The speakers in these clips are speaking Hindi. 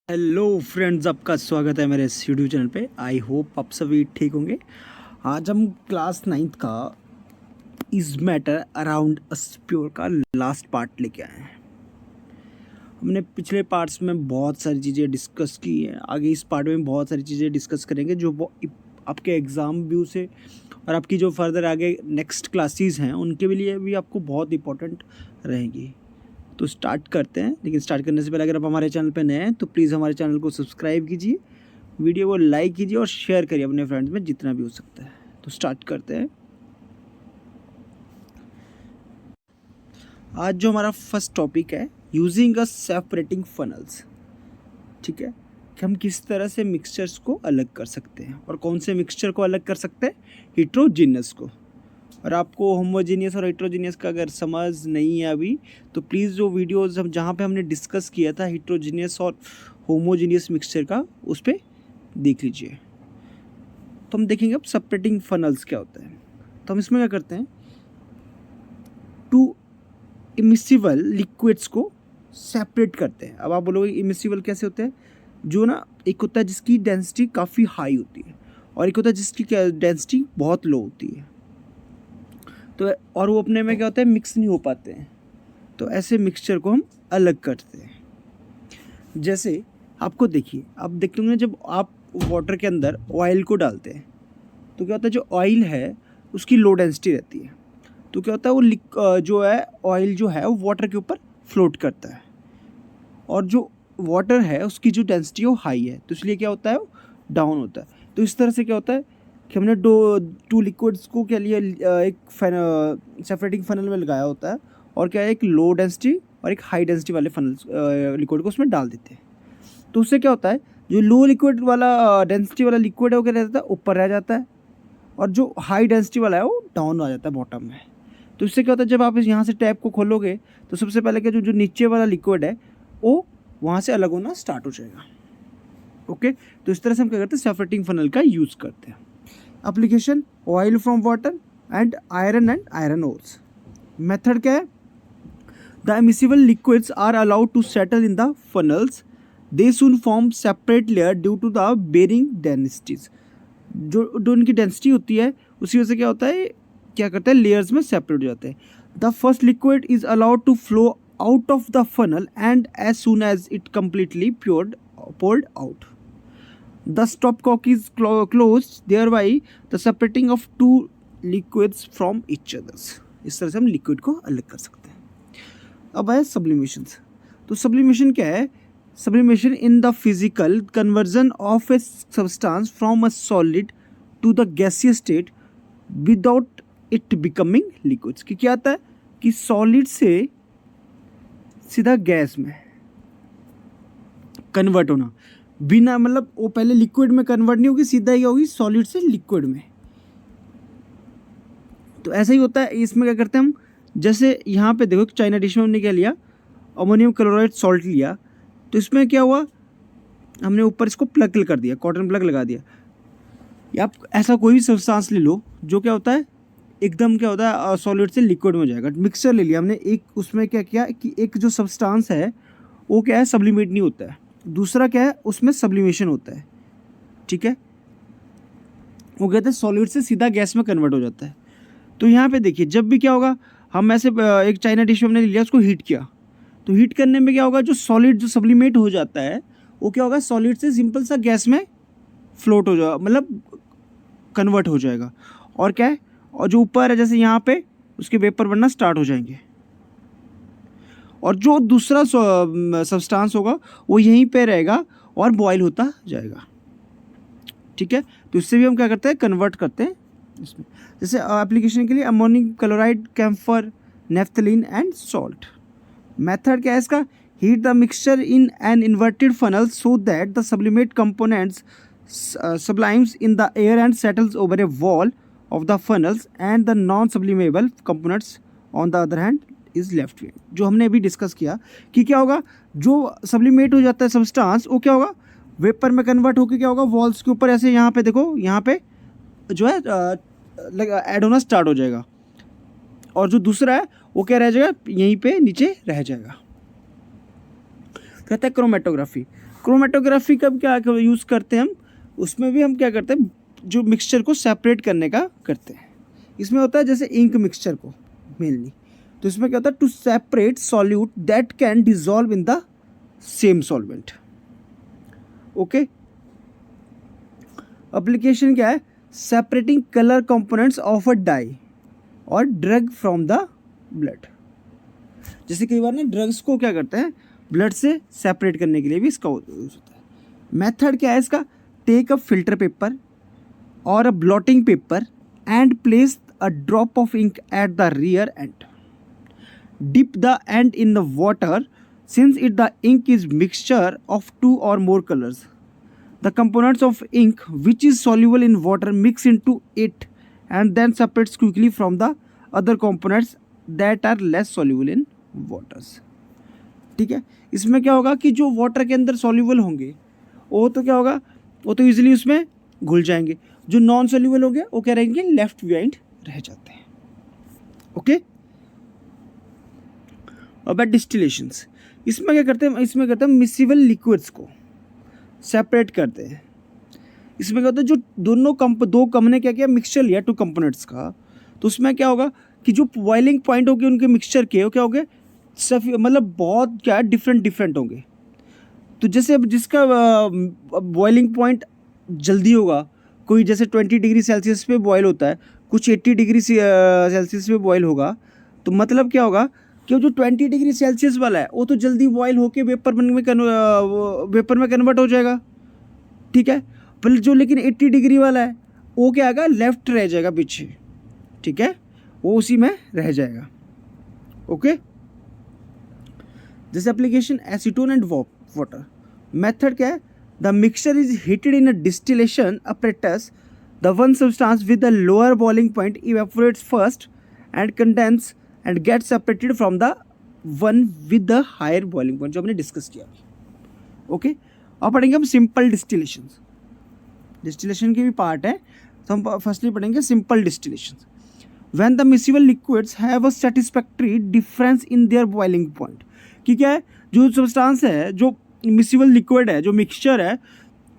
हेलो फ्रेंड्स, आपका स्वागत है मेरे इस यूट्यूब चैनल पे। आई होप आप सभी ठीक होंगे। आज हम क्लास 9th का is matter around us pure का लास्ट पार्ट लेके आए हैं। हमने पिछले पार्ट्स में बहुत सारी चीज़ें डिस्कस की हैं। आगे इस पार्ट में बहुत सारी चीज़ें डिस्कस करेंगे जो आपके एग्ज़ाम व्यू से और आपकी जो फर्दर आगे नेक्स्ट क्लासेस हैं उनके लिए भी आपको बहुत इंपॉर्टेंट रहेंगी। तो स्टार्ट करते हैं, लेकिन स्टार्ट करने से पहले अगर आप हमारे चैनल पर नए हैं तो प्लीज़ हमारे चैनल को सब्सक्राइब कीजिए, वीडियो को लाइक कीजिए और शेयर करिए अपने फ्रेंड्स में जितना भी हो सकता है। तो स्टार्ट करते हैं। आज जो हमारा फर्स्ट टॉपिक है, यूजिंग अ सेपरेटिंग फनल्स। ठीक है, कि हम किस तरह से मिक्सचर्स को अलग कर सकते हैं और कौन से मिक्सचर को अलग कर सकते हैं, हिट्रोजीनियस को। और आपको होमोजीनियस और हेट्रोजीनियस का अगर समझ नहीं है अभी तो प्लीज़ जो वीडियोज़ हम जहाँ पे हमने डिस्कस किया था हेट्रोजीनियस और होमोजीनियस मिक्सचर का, उस पर देख लीजिए। तो हम देखेंगे अब सेपरेटिंग फनल्स क्या होता है। तो हम इसमें क्या करते हैं, टू इमिसिबल लिक्विड्स को सेपरेट करते हैं। अब आप बोलोगे इमिसिबल कैसे होते हैं? जो ना, एक होता है जिसकी डेंसिटी काफ़ी हाई होती है और एक होता है जिसकी डेंसिटी बहुत लो होती है। तो और वो अपने में क्या होता है, मिक्स नहीं हो पाते हैं। तो ऐसे मिक्सचर को हम अलग करते हैं। जैसे आपको देखिए, आप देखते होंगे जब आप वाटर के अंदर ऑयल को डालते हैं तो क्या होता है, जो ऑयल है उसकी लो डेंसिटी रहती है। तो क्या होता है, वो जो है ऑयल जो है वो वाटर के ऊपर फ्लोट करता है और जो वाटर है उसकी जो डेंसिटी है वो हाई है, तो इसलिए क्या होता है, वो डाउन होता है। तो इस तरह से क्या होता है कि हमने टू लिक्विड्स को क्या लिया, एक सेपरेटिंग फनल में लगाया होता है और क्या है, एक लो डेंसिटी और एक हाई डेंसिटी वाले फनल लिक्विड को उसमें डाल देते हैं। तो उससे क्या होता है, जो लो लिक्विड वाला डेंसिटी वाला लिक्विड है वो क्या रहता है, ऊपर रह जाता है और जो हाई डेंसिटी वाला है वो डाउन आ जाता है बॉटम में। तो इससे क्या होता है, जब आप यहाँ से टैप को खोलोगे तो सबसे पहले क्या, जो जो नीचे वाला लिक्विड है वो वहाँ से अलग होना स्टार्ट हो जाएगा। ओके, तो इस तरह से हम क्या करते हैं, सेपरेटिंग फनल का यूज़ करते हैं। Application, oil from water and iron ores. Method क्या है, the immiscible liquids are allowed to settle in the funnels, they soon form separate layer due to the varying densities. जो उनकी डेंसिटी होती है उसी वजह से क्या होता है, क्या करता है, लेयर्स में सेपरेट हो जाते हैं। The first liquid is allowed to flow out of the funnel and as soon as it completely poured out, the stopcock is closed, thereby the separating of two liquids from each others। इस तरह से हम लिक्विड को अलग कर सकते हैं। अब है सब्लिमेशन। तो सब्लिमेशन क्या है, sublimation in the physical conversion of a substance from a solid to the gaseous state without it becoming liquids. कि क्या आता है कि सॉलिड से सीधा गैस में कन्वर्ट होना, बिना मतलब वो पहले लिक्विड में कन्वर्ट नहीं होगी, सीधा ही होगी सॉलिड से लिक्विड में। तो ऐसा ही होता है इसमें। क्या करते हैं हम, जैसे यहाँ पे देखो चाइना डिश में हमने क्या लिया, अमोनियम क्लोराइड सॉल्ट लिया। तो इसमें क्या हुआ, हमने ऊपर इसको प्लग कर दिया, कॉटन प्लग लगा दिया। या आप ऐसा कोई भी सब्सटेंस ले लो जो क्या होता है, एकदम क्या होता है, सॉलिड से लिक्विड में हो जाएगा। मिक्सचर ले लिया हमने एक, उसमें क्या किया कि एक जो सब्सटेंस है वो क्या है, सब्लिमेट नहीं होता है, दूसरा क्या है उसमें सब्लिमेशन होता है। ठीक है, वो कहते हैं सॉलिड से सीधा गैस में कन्वर्ट हो जाता है। तो यहाँ पे देखिए, जब भी क्या होगा, हम ऐसे एक चाइना डिश में हमने लिया, उसको हीट किया, तो हीट करने में क्या होगा, जो सॉलिड जो सब्लिमेट हो जाता है वो क्या होगा, सॉलिड से सिंपल सा गैस में फ्लोट हो जाएगा, मतलब कन्वर्ट हो जाएगा। और क्या है, और जो ऊपर है जैसे यहाँ पे उसके वेपर बनना स्टार्ट हो जाएंगे और जो दूसरा सब्सटेंस होगा वो यहीं पे रहेगा और बॉयल होता जाएगा। ठीक है, तो इससे भी हम क्या करते हैं, कन्वर्ट करते हैं इसमें। जैसे एप्लीकेशन के लिए ammonium chloride, camphor, naphthalene and salt. Method क्या है इसका, heat the mixture in an inverted funnel so that the sublimate components sublimes in the air and settles over a wall of the funnels and the non-sublimable components on the other hand is left with। जो हमने अभी डिस्कस किया कि क्या होगा, जो सब्लिमेट हो जाता है सब्सटेंस वो क्या होगा, वेपर में कन्वर्ट होकर क्या होगा, वॉल्स के ऊपर ऐसे यहाँ पे देखो, यहाँ पे जो है ऐड होना स्टार्ट हो जाएगा और जो दूसरा है वो क्या रह जाएगा, यहीं पे नीचे रह जाएगा। कहता है क्रोमेटोग्राफी। क्रोमेटोग्राफी का क्या यूज़ करते हैं हम, उसमें भी हम क्या करते हैं, जो मिक्सचर को सेपरेट करने का करते हैं। इसमें होता है जैसे इंक मिक्सचर को मेनली, तो इसमें क्या होता है, to separate solute that can dissolve in the same solvent. Okay, application क्या है, separating colour components of a dye और ड्रग फ्रॉम द ब्लड। जैसे कई बार ना ड्रग्स को क्या करते हैं, ब्लड से सेपरेट करने के लिए भी इसका यूज होता है। मेथड क्या है इसका, टेक अ फिल्टर पेपर और a blotting paper and place a drop of ink at the rear end, dip the end in the water since it the ink is mixture of 2 or more colors. The components of ink which is soluble in water mix into it and then separates quickly from the other components that are less soluble in waters. ठीक है, इसमें क्या होगा कि जो वाटर के अंदर सॉल्यूबल होंगे वो तो क्या होगा, वो तो इजीली उसमें घुल जाएंगे, जो नॉन सॉल्यूबल होंगे वो क्या रहेंगे, लेफ्ट बिहाइंड रह जाते हैं। ओके, अब डिस्टिलेशंस, इसमें क्या करते हैं, इसमें करते हैं मिसिबल लिक्विड्स को सेपरेट करते हैं। इसमें क्या होता है, जो दो कम ने क्या किया, मिक्सचर लिया 2 कंपोनेंट्स का, तो उसमें क्या होगा कि जो बॉइलिंग पॉइंट होंगे उनके मिक्सचर के, वो क्या होंगे, मतलब बहुत क्या डिफरेंट होंगे। तो जैसे अब जिसका बॉइलिंग पॉइंट जल्दी होगा, कोई जैसे 20 डिग्री सेल्सियस पे बॉयल होता है, कुछ 80 डिग्री सेल्सियस पे बॉयल होगा, तो मतलब क्या होगा कि जो 20 डिग्री सेल्सियस वाला है वो तो जल्दी बॉयल होके वेपर में कन्वर्ट हो जाएगा, ठीक है। पर जो लेकिन 80 डिग्री वाला है वो क्या आएगा, लेफ्ट रह जाएगा पीछे, ठीक है, वो उसी में रह जाएगा। ओके, जैसे application acetone and water. Method क्या है, the mixture is heated in a distillation apparatus. The one substance with the lower boiling point evaporates first and condense and gets separated from the one with the higher boiling point, जो हमने डिस्कस किया। ओके, अब पढ़ेंगे हम सिंपल डिस्टिलेशन। डिस्टिलेशन की भी पार्ट है, तो हम फर्स्टली पढ़ेंगे simple distillation. When the miscible liquids have a satisfactory difference in their boiling point, कि क्या है, जो सब्सटेंस है, जो मिसिबल लिक्विड है, जो मिक्सचर है,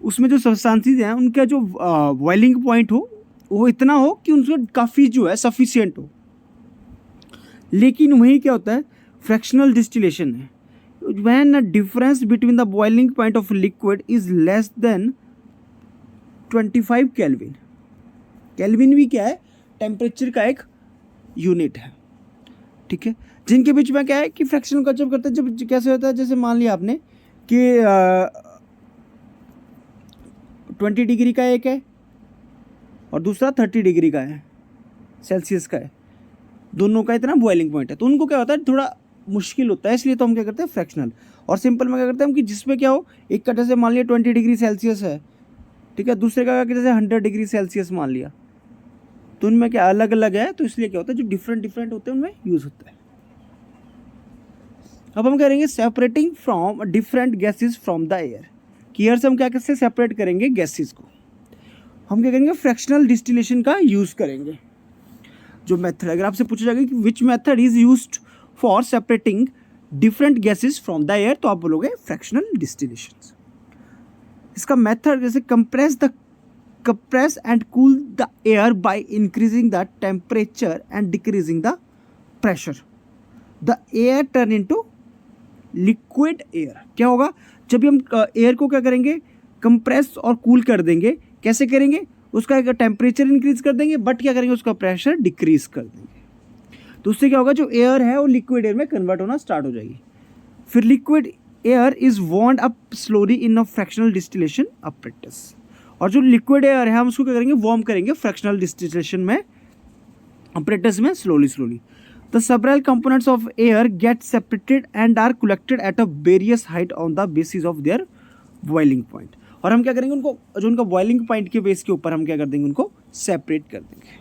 उसमें जो सब्सटेंसेस हैं उनका जो बॉइलिंग पॉइंट हो वो इतना हो कि उनसे काफ़ी जो है सफिशिएंट हो। लेकिन वही क्या होता है, फ्रैक्शनल डिस्टिलेशन है, when a difference between the boiling point of liquid is less than 25 kelvin. Kelvin भी क्या है, टेम्परेचर का एक यूनिट है, ठीक है। जिनके बीच में क्या है कि फ्रैक्शनल कंसेप्ट करते हैं, जब कैसे होता है, जैसे मान लिया आपने कि 20 डिग्री का एक है और दूसरा 30 डिग्री का है, सेल्सियस का है, दोनों का इतना बॉइलिंग पॉइंट है, तो उनको क्या होता है, थोड़ा मुश्किल होता है, इसलिए तो हम क्या करते हैं फ्रैक्शनल। और सिंपल में क्या करते हैं हम कि जिसमें क्या हो, एक का जैसे मान लिया 20 डिग्री सेल्सियस है, ठीक है, दूसरे का जैसे 100 डिग्री सेल्सियस मान लिया, तो उनमें क्या अलग अलग है, तो इसलिए क्या होता है, जो डिफरेंट होते हैं उनमें यूज़ होता है। अब हम करेंगे separating from different gases from the air, कि एयर से हम क्या कैसे सेपरेट करेंगे गैसेज को, हम क्या करेंगे, फ्रैक्शनल डिस्टिलेशन का यूज़ करेंगे। जो मेथड, अगर आपसे पूछा जाएगा कि which method is used for separating different gases from the air, तो आप बोलोगे फ्रैक्शनल डिस्टिलेशन। इसका मेथड जैसे compress and cool the air by increasing the temperature and decreasing the pressure. The air turn into liquid air. क्या होगा, जब भी हम एयर को क्या करेंगे, कंप्रेस और कूल कर देंगे, कैसे करेंगे, उसका टेम्परेचर इंक्रीज कर देंगे, बट क्या करेंगे, उसका प्रेशर डिक्रीज कर देंगे, तो उससे क्या होगा, जो एयर है वो लिक्विड एयर में कन्वर्ट होना स्टार्ट हो जाएगी। फिर liquid air is warmed up slowly in a fractional distillation apparatus, और जो लिक्विड एयर है हम उसको क्या करेंगे, वार्म करेंगे फ्रैक्शनल डिस्टिलेशन में apparatus में slowly. The several components of air get separated and are collected at a various height on the basis of their boiling point. और हम क्या करेंगे, उनको जो उनका बॉइलिंग पॉइंट के बेस के ऊपर हम क्या कर देंगे, उनको सेपरेट कर देंगे।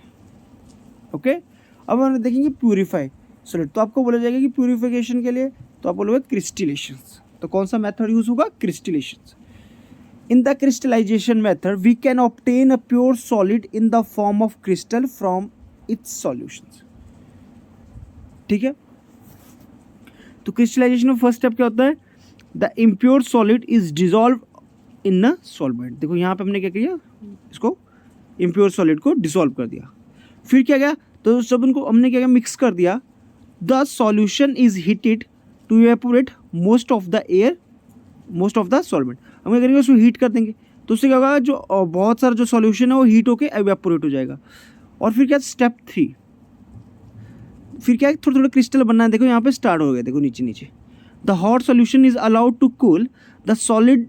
ओके, अब हम देखेंगे प्यूरिफाई सॉलिड। तो आपको बोला जाएगा कि प्यूरिफिकेशन के लिए तो आप बोलोगे क्रिस्टलेशन। तो कौन सा मेथड यूज होगा, crystallisation. In the crystallisation method we can obtain a pure solid in the form of crystal from its solutions, ठीक है। तो क्रिस्टलाइजेशन में फर्स्ट स्टेप क्या होता है, the impure solid is dissolve in a solvent. देखो यहाँ पे हमने क्या किया, इसको इम्प्योर सॉलिड को डिसॉल्व कर दिया। फिर क्या गया, तो सब उनको हमने क्या किया, मिक्स कर दिया। The solution is heated to evaporate most of the air, most of the solvent. हम क्या करेंगे, उसको हीट कर देंगे, तो उससे क्या होगा, जो बहुत सारा जो सॉल्यूशन है वो हीट होके इवेपोरेट हो जाएगा। और फिर क्या, स्टेप 3, फिर क्या है, थोड़े थोड़े क्रिस्टल बनना है। देखो यहाँ पे स्टार्ट हो गया, देखो नीचे नीचे। The hot solution is allowed to cool, the solid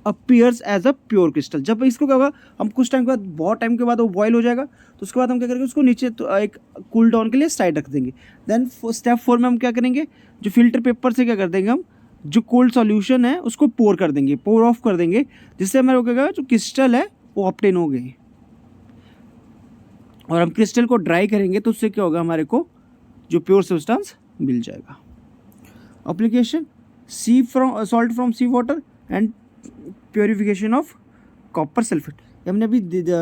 appears as a pure crystal. जब इसको क्या होगा, हम कुछ टाइम के बाद, बहुत टाइम के बाद वो बॉयल हो जाएगा, तो उसके बाद हम क्या करेंगे, उसको नीचे तो एक कूल डाउन के लिए साइड रख देंगे। देन स्टेप 4 में हम क्या करेंगे, जो फिल्टर पेपर से क्या कर देंगे, हम जो कोल्ड सॉल्यूशन है उसको पोर कर देंगे, पोर ऑफ कर देंगे, जिससे हमारे क्या होगा, जो क्रिस्टल है वो ऑब्टेन हो गए। और हम क्रिस्टल को ड्राई करेंगे तो उससे क्या होगा, हमारे को जो प्योर सब्सटेंस मिल जाएगा। Application, sea from salt from sea water and purification of copper sulphate. हमने अभी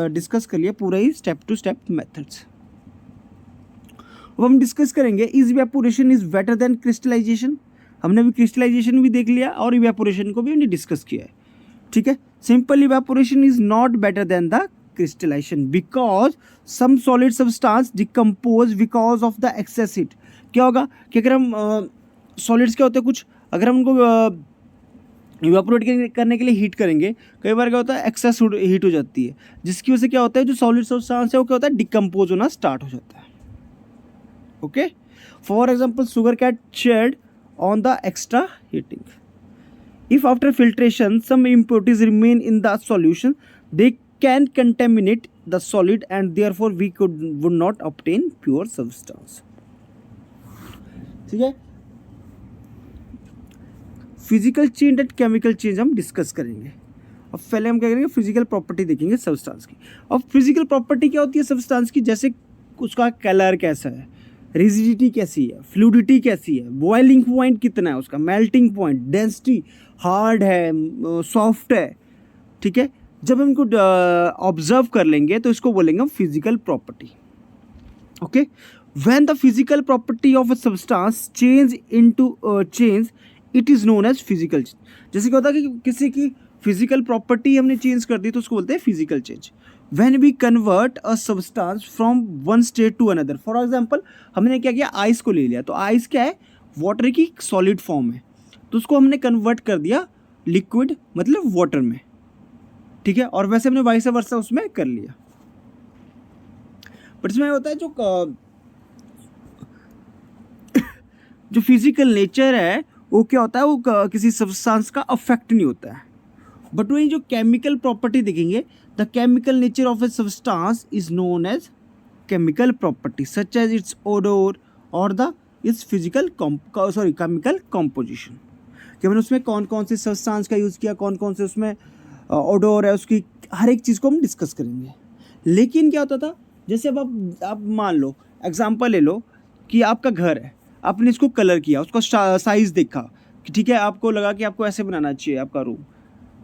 डिस्कस कर लिया पूरा ही स्टेप टू स्टेप मेथड्स। अब हम डिस्कस करेंगे is evaporation is better than crystallisation. हमने अभी क्रिस्टलाइजेशन भी देख लिया और इवेपोरेशन को भी हमने डिस्कस किया है, ठीक है। Simple evaporation is not better than the crystallisation because some solid substance decompose because of the excess heat. क्या होगा कि अगर हम सॉलिड्स क्या होते हैं कुछ, अगर हम उनको इवेपोरेट करने के लिए हीट करेंगे, कई बार क्या होता है, एक्सेस हीट हो जाती है, जिसकी वजह से क्या होता है, जो सॉलिड सब्सटेंस है वो क्या होता है, डिकम्पोज होना स्टार्ट हो जाता है। Okay, for example sugar cane shade on the extra heating. If after filtration some impurities remain in the solution, they can contaminate the solid and therefore we would not obtain pure substance. ठीक है, physical change and chemical change हम डिस्कस करेंगे। अब पहले हम क्या करेंगे, फिजिकल प्रॉपर्टी देखेंगे सब्सटेंस की। अब फिजिकल प्रॉपर्टी क्या होती है सब्सटेंस की, जैसे उसका कलर कैसा है, रिजिडिटी कैसी है, फ्लूडिटी कैसी है, बॉइलिंग पॉइंट कितना है उसका, मेल्टिंग पॉइंट, डेंसिटी, हार्ड है, सॉफ्ट है, ठीक है। जब हम इनको ऑब्जर्व कर लेंगे तो इसको बोलेंगे हम physical property. Okay, when the physical property of a substance change into change, it is known as physical change. जैसे क्या होता है कि किसी की फिजिकल प्रॉपर्टी हमने चेंज कर दी तो उसको बोलते हैं physical change. When we convert a substance from one state to another, for example हमने क्या किया, आइस को ले लिया, तो आइस क्या है, वाटर की सॉलिड फॉर्म है, तो उसको हमने कन्वर्ट कर दिया लिक्विड मतलब वाटर में, ठीक है। और वैसे हमने वाइस वर्सा उसमें कर लिया। बट इसमें होता है जो फिजिकल नेचर है वो क्या होता है, वो किसी सब्सटेंस का अफेक्ट नहीं होता है। बट वही जो केमिकल प्रॉपर्टी देखेंगे, the chemical nature of a substance is known as chemical property such as its odour और the its physical chemical composition. कि मैंने उसमें कौन कौन से सब्सटेंस का यूज़ किया, कौन कौन से उसमें ओडोर है, उसकी हर एक चीज़ को हम डिस्कस करेंगे। लेकिन क्या होता था, जैसे अब आप मान लो, एग्जांपल ले लो कि आपका घर है, आपने इसको कलर किया, उसका साइज़ देखा कि ठीक है, आपको लगा कि आपको ऐसे बनाना चाहिए आपका रूम,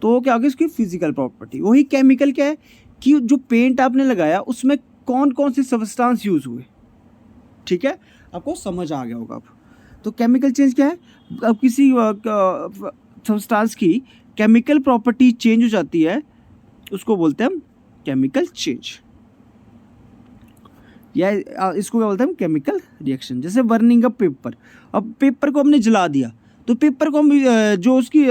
तो क्या होगी उसकी फिजिकल प्रॉपर्टी। वही केमिकल क्या है कि जो पेंट आपने लगाया उसमें कौन कौन से सब्सटेंस यूज़ हुए, ठीक है, आपको समझ आ गया होगा अब। तो केमिकल चेंज क्या है, अब किसी सब्सटेंस की केमिकल प्रॉपर्टी चेंज हो जाती है, उसको बोलते हैं हम केमिकल चेंज, या इसको क्या बोलते हैं हम, केमिकल रिएक्शन। जैसे बर्निंग अ पेपर, अब पेपर को हमने जला दिया, तो पेपर को हम जो उसकी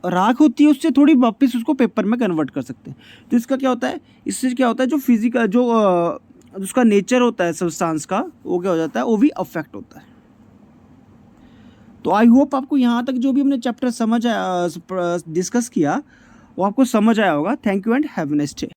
राख होती है उससे थोड़ी वापस उसको पेपर में कन्वर्ट कर सकते हैं। तो इसका क्या होता है, इससे क्या होता है, जो फिजिकल जो उसका नेचर होता है सब्सटेंस का, वो क्या हो जाता है, वो भी अफेक्ट होता है। तो आई होप आपको यहाँ तक जो भी हमने चैप्टर समझ आया, डिस्कस किया, वो आपको समझ आया होगा। Thank you and have a nice day.